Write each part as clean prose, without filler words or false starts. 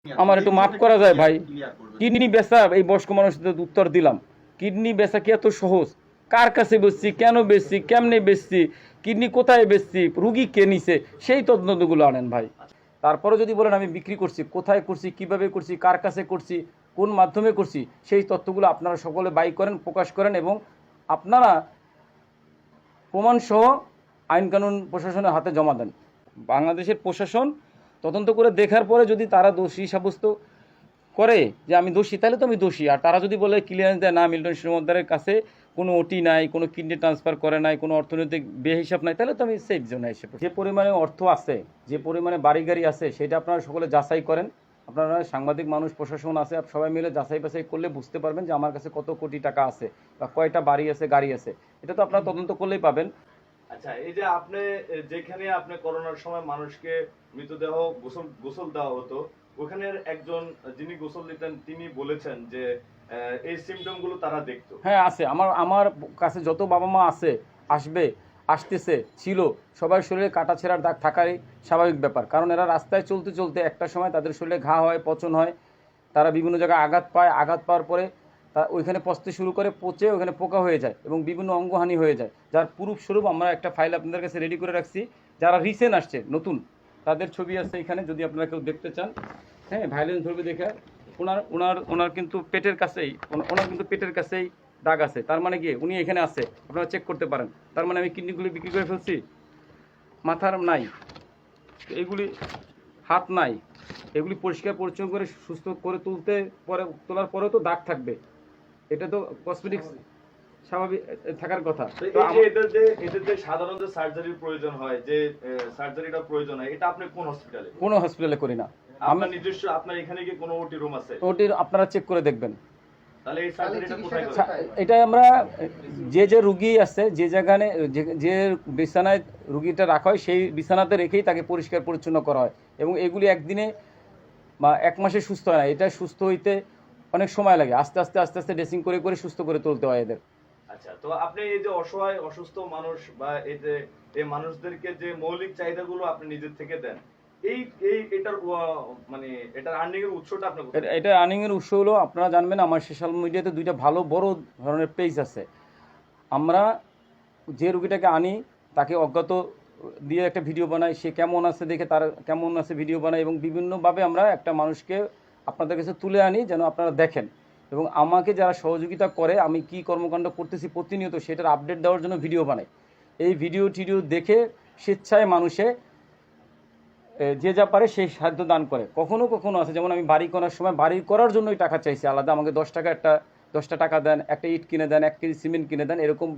আমার একটু মাফ করা যায় ভাই। কিডনি বেচা, এই বয়স্ক মানুষদের উত্তর দিলাম। কিডনি বেচা কি এত সহজ? কার কাছে বেচছি, কেন বেচছি, কেমনে বেচছি, কিডনি কোথায় বেচছি, রুগী কে নিছে, সেই তদন্তগুলো আনেন ভাই। তারপরে যদি বলেন আমি বিক্রি করছি, কোথায় করছি, কিভাবে করছি, কার কাছে করছি, কোন মাধ্যমে করছি, সেই তথ্যগুলো আপনারা সকলে বাই করেন, প্রকাশ করেন এবং আপনারা প্রমাণসহ আইনকানুন প্রশাসনের হাতে জমা দেন। বাংলাদেশের প্রশাসন তদন্ত করে দেখার পরে যদি তারা দোষী সাব্যস্ত করে যে আমি দোষী, তাহলে তো আমি দোষী। আর তারা যদি বলে ক্লিয়ারেন্স দেয় না, মিল্টন শ্রীমদ্দারের কাছে কোনো ওটি নাই, কোনো কিডনি ট্রান্সফার করে নাই, কোনো অর্থনৈতিক বেহিসাব নাই, তাহলে তো আমি সেফ জোনে এসে পড়ি। যে পরিমাণে অর্থ আছে, যে পরিমাণে বাড়ি গাড়ি আছে, সেটা আপনারা সকলে যাচাই করেন। আপনারা সাংবাদিক মানুষ, প্রশাসন আছে, সবাই মিলে যাচাই বাছাই করলে বুঝতে পারবেন যে আমার কাছে কত কোটি টাকা আছে বা কয়টা বাড়ি আছে, গাড়ি আছে। এটা তো আপনারা তদন্ত করলেই পাবেন। আচ্ছা, এই যে আপনি যেখানে আপনি করোনার সময় মানুষকে মৃতদেহ গোসল দেওয়া হতো, ওখানের একজন যিনি গোসল দিতেন তিনি বলেছেন যে এই সিমটম গুলো তারা দেখতো। হ্যাঁ আছে, আমার কাছে যত বাবা মা আছে, আসবে, আসতেছে, ছিল, সবার শরীরে কাটা ছেঁড়ার দাগ থাকারই স্বাভাবিক ব্যাপার। কারণ এরা রাস্তায় চলতে চলতে একটা সময় তাদের শরীরে ঘা হয়, পচন হয়, তারা বিভিন্ন জায়গায় আঘাত পায়, আঘাত পাওয়ার পরে তা ওইখানে পচতে শুরু করে, পচে ওখানে পোকা হয়ে যায় এবং বিভিন্ন অঙ্গহানি হয়ে যায়। যার স্বরূপ আমরা একটা ফাইল আপনাদের কাছে রেডি করে রাখছি। যারা রিসেন্ট আসছে নতুন, তাদের ছবি আছে এখানে, যদি আপনারা কেউ দেখতে চান। হ্যাঁ, ভাইলেন্স ধরবে দেখে ওনার ওনার ওনার কিন্তু পেটের কাছেই, ওনার কিন্তু পেটের কাছেই দাগ আছে। তার মানে কি উনি এখানে আছে, আপনারা চেক করতে পারেন। তার মানে আমি কিডনিগুলি বিক্রি করে ফেলছি। মাথার নাই, এইগুলি হাত নাই, এগুলি পরিষ্কার পরিচ্ছন্ন করে সুস্থ করে তোলার পরেও তো দাগ থাকবে। এটা তো কসমেটিক্স স্বাভাবিক থাকার কথা। তো এই যে এদের যে সাধারণ যে সার্জারির প্রয়োজন হয়, যে সার্জারিটা প্রয়োজন হয়, এটা আপনি কোন হসপিটালে? কোনো হসপিটালে করি না। আপনার নিজস্ব, আপনার এখানে কি কোনো ওটি রুম আছে? ওটির আপনারা চেক করে দেখবেন। তাহলে এই সার্জারিটা কোথায় করেন? এটা আমরা যে রুগী আছে, যে জায়গায় যে বিছানায় রুগীটা রাখা হয়, সেই বিছানাতে রেখেই তাকে পরিষ্কার পরিচ্ছন্ন করা হয়। এবং এগুলি একদিনে বা এক মাসে সুস্থ হয় না, এটা সুস্থ হইতে অনেক সময় লাগে। আস্তে আস্তে আস্তে আস্তে ড্রেসিং করে করে সুস্থ করে তুলতে হয় এদের। আচ্ছা, তো আপনি এই যে অসহায় অসুস্থ মানুষ বা এই যে এই মানুষদেরকে যে মৌলিক চাহিদাগুলো আপনি নিজের থেকে দেন, এই এই এটার মানে এটার আর্নিং এর উৎসটা আপনি কোথায়? এটা আর্নিং এর উৎস হলো, আপনারা জানবেন আমার সোশ্যাল মিডিয়াতে দুইটা ভালো বড় ধরনের পেজ আছে। আমরা যে রুগীটাকে আনি তাকে অজ্ঞাত দিয়ে একটা ভিডিও বানাই, সে কেমন আছে দেখে তার কেমন আছে ভিডিও বানাই এবং বিভিন্নভাবে আমরা একটা মানুষকে আপনাদের কাছে তুলে আনি যেন আপনারা দেখেন। এবং আমাকে যারা সহযোগিতা করে, আমি কি কর্মকাণ্ড করতেছি প্রতিনিয়ত সেটার আপডেট দেওয়ার জন্য ভিডিও বানাই। এই ভিডিও টিডিও দেখে স্বেচ্ছায় মানুষে যে যা পারে সেই সাহায্য দান করে। কখনো কখনো আছে, যেমন আমি বাড়ি করার সময় বাড়ি করার জন্যই টাকা চাইছি আলাদা, আমাকে 10 টাকা দেন, একটা ইট কিনে দেন, 1 কেজি সিমেন্ট কিনে দেন, এরকম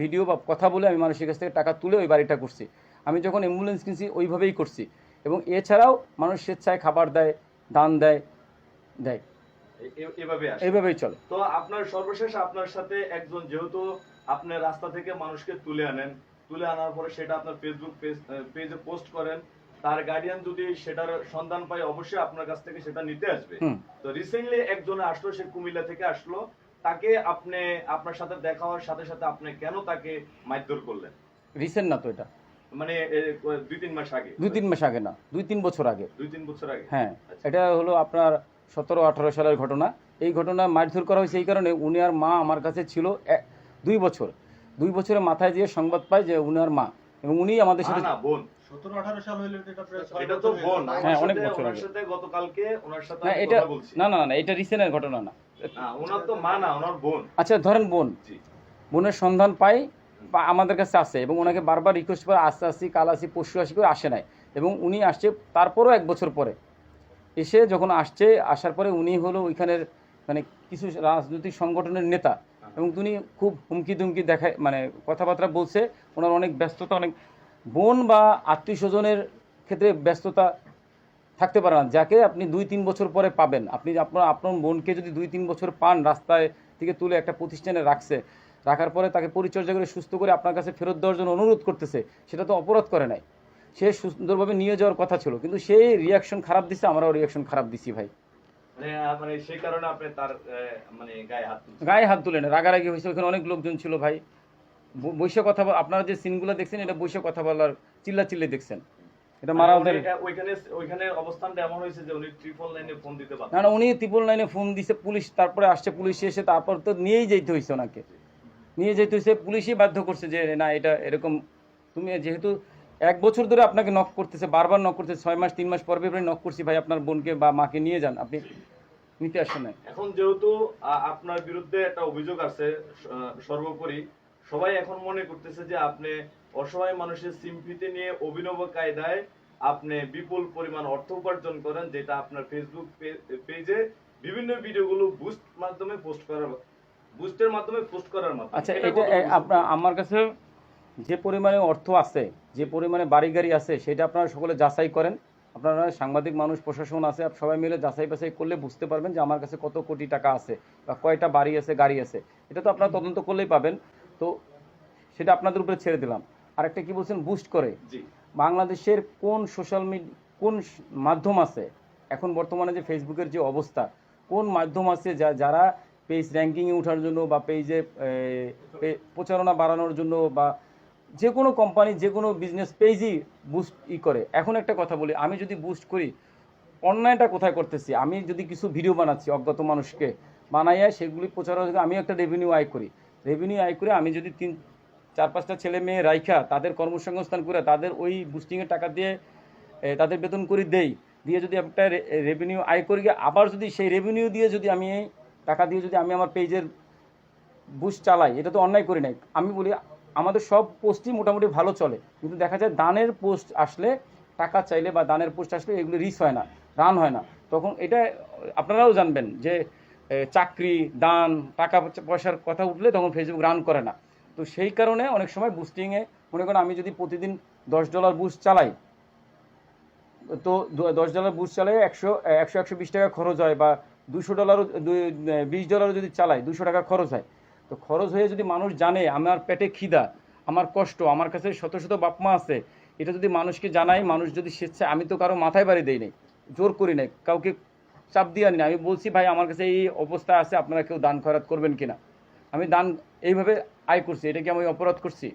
ভিডিও বা কথা বলে আমি মানুষের কাছ থেকে টাকা তুলে ওই বাড়িটা করছি। আমি যখন অ্যাম্বুলেন্স কিনছি ওইভাবেই করছি। এবং এছাড়াও মানুষ স্বেচ্ছায় খাবার দেয়, দান দেয়, এইভাবেই চলে। তো আপনার সর্বশেষ আপনার সাথে একজন, যেহেতু আপনি রাস্তা থেকে মানুষকে তুলে আনেন, তুলে আনার পরে সেটা আপনার ফেসবুক পেজে পোস্ট করেন, তার গার্ডিয়ান যদি সেটার সন্ধান পায় অবশ্যই আপনার কাছ থেকে সেটা নিতে আসবে। তো রিসেন্টলি একজনে আসলো, সে কুমিল্লা থেকে আসলো, তাকে আপনি আপনার সাথে দেখা হওয়ার সাথে সাথে আপনি কেন তাকে মারধর করলেন? রিসেন্ট না তো এটা, মানে 2-3 মাস আগে? 2-3 মাস আগে না, 2-3 বছর আগে। 2-3 বছর আগে? হ্যাঁ, এটা হলো আপনার 17-18 সালের ঘটনা। এই ঘটনা মারধর করা হয়েছে এই কারণে, উনি আর মা আমার কাছে ছিল 2 বছর। 2 বছরের মাথায় দিয়ে সংবাদ পাই যে উনি আর মা, এবং উনি আমাদের সাথে না বোন। 17-18 সাল হইলে এটা তো বোন। হ্যাঁ, অনেক বছর ওনার আগে। সাথে গতকালকে ওনার সাথে না আমি এটা কথা বলছি। না না না, এটা রিসেন্টের ঘটনা না। না, ওনার তো মা না, ওনার বোন। আচ্ছা ধরেন বোন, জি। বোনের সন্ধান পাই বা আমাদের কাছে আসে এবং ওনাকে বারবার রিকোয়েস্ট করে আসতে আসি, কাল আসি, পরশু আসি করে আসে নাই। এবং উনি আসছে তারপরও 1 বছর পরে এসে, যখন আসছে, আসার পরে উনি হলো ওইখানের মানে কিছু রাজনৈতিক সংগঠনের নেতা, এবং তিনি খুব হুমকি দুমকি দেখায়, মানে কথাবার্তা বলছে। ওনার অনেক ব্যস্ততা, অনেক বোন বা আত্মীয় স্বজনের ক্ষেত্রে ব্যস্ততা থাকতে পারে না, যাকে আপনি 2-3 বছর পরে পাবেন। আপনি আপনার বোনকে যদি 2-3 বছর পান, রাস্তায় থেকে তুলে একটা প্রতিষ্ঠানে রাখার পরে তাকে পরিচর্যা করে সুস্থ করে আপনার কাছে ফেরত দেওয়ার জন্য অনুরোধ করতেছে, সেটা তো অপরাধ করে নাই। সে সুন্দরভাবে নিয়ে যাওয়ার কথা ছিল, কিন্তু সেই রিয়াকশন খারাপ দিচ্ছে, আমরাও রিয়াকশন খারাপ দিচ্ছি ভাই। মানে সেই কারণে আপনি তার মানে গায়ে হাত তুলে না, রাগারাগি হয়েছে। ওখানে অনেক লোকজন ছিল ভাই, বসে কথা আপনারা যে সিনগুলো দেখছেন, এটা বসে কথা বলার চিল্লা চিল্লি দেখছেন। এটা মারা মানে ওদের ওইখানে ওইখানে অবস্থানটা এমন হয়েছে যে উনি 999 ফোন দিতে পারেন। না না, উনি 999 ফোন দিছে, পুলিশ তারপরে আসছে, পুলিশ এসে তারপর তো নিয়েই যেতে হয়েছে ওনাকে, নিয়ে যেতে হয়েছে, পুলিশই বাধ্য করছে যে না এটা এরকম, তুমি যেহেতু 1 বছর ধরে আপনাকে নক করতেছে, বারবার নক করতেছে, 6 মাস 3 মাস পর পর নক করছি, ভাই আপনার বোনকে বা মাকে নিয়ে যান, আপনি নিতে আসেন না। এখন যেহেতু আপনার বিরুদ্ধে একটা অভিযোগ আছে, সর্বোপরি সবাই এখন মনে করতেছে যে আপনি অসহায় মানুষের সিম্পিতে নিয়ে অভিনব কায়দায় আপনি বিপুল পরিমাণ অর্থ উপার্জন করেন, যেটা আপনার ফেসবুক পেজে বিভিন্ন ভিডিওগুলো বুস্টের মাধ্যমে পোস্ট করার মাধ্যমে। আচ্ছা, এটা এটা কত বুঝতে আপনার আমার কাছে যে পরিমাণে অর্থ আছে, যে পরিমাণে বাড়ি গাড়ি আছে, সেটা আপনারা সকলে যাচাই করেন। আপনারা সাংবাদিক মানুষ, প্রশাসন আছে, সবাই মিলে যাচাই বাছাই করলে বুঝতে পারবেন যে আমার কাছে কত কোটি টাকা আছে বা কয়টা বাড়ি আছে, গাড়ি আছে। এটা তো আপনারা তদন্ত করলেই পাবেন। তো সেটা আপনাদের উপরে ছেড়ে দিলাম। আর একটা কি বলছেন, বুস্ট করে, জি বাংলাদেশের কোন সোশ্যাল মিডিয়া, কোন মাধ্যম আছে এখন বর্তমানে যে ফেসবুকের যে অবস্থা, কোন মাধ্যম আছে যারা পেজ র্যাঙ্কিংয়ে ওঠার জন্য বা পেজে প্রচারণা বাড়ানোর জন্য বা যে কোনো কোম্পানি, যে কোনো বিজনেস পেজই বুস্ট করে। এখন একটা কথা বলি, আমি যদি বুস্ট করি, অন্যায়টা কোথায় করতেছি? আমি যদি কিছু ভিডিও বানাচ্ছি অজ্ঞাত মানুষকে বানাইয়া সেগুলি প্রচারণা, আমি একটা রেভিনিউ আয় করি। রেভিনিউ আয় করে আমি যদি 4-5টা ছেলে মেয়ে রাইখা তাদের কর্মসংস্থান করে তাদের ওই বুস্টিংয়ের টাকা দিয়ে তাদের বেতন করে দেই, দিয়ে যদি একটা রেভিনিউ আয় করি, আবার যদি সেই রেভিনিউ দিয়ে যদি আমি এই টাকা দিয়ে যদি আমি আমার পেজের বুস্ট চালাই, এটা তো অন্যায় করি নাই। আমি বলি আমাদের সব পোস্টই মোটামুটি ভালো চলে, কিন্তু দেখা যায় দানের পোস্ট আসলে, টাকা চাইলে বা দানের পোস্ট আসলে এগুলো রিচ হয় না, রান হয় না। তখন এটা আপনারাও জানবেন যে চাকরি, দান, টাকা পয়সার কথা উঠলে তখন ফেসবুক রান করে না। তো সেই কারণে অনেক সময় বুস্টিংয়ে, মনে করেন আমি যদি প্রতিদিন $10 বুস্ট চালাই, তো $10 বুস্ট চালাই 120 টাকা খরচ হয়, বা $200, $20 যদি চালাই 200 টাকা খরচ হয়। তো খরচ হয়ে যদি মানুষ জানে আমার পেটে খিদা, আমার কষ্ট, আমার কাছে শত শত বাপ মা আছে, এটা যদি মানুষকে জানাই, মানুষ যদি স্বেচ্ছায়, আমি তো কারো মাথায় বাড়ি দেই নাই, জোর করি নাই, কাউকে চাপ দিয়ে আনি না, আমি বলছি ভাই আমার কাছে এই অবস্থা আছে, আপনারা কেউ দান খয়রাত করবেন কিনা। আমি দান এইভাবে আয় করছি, এটা কি আমি অপরাধ করছি?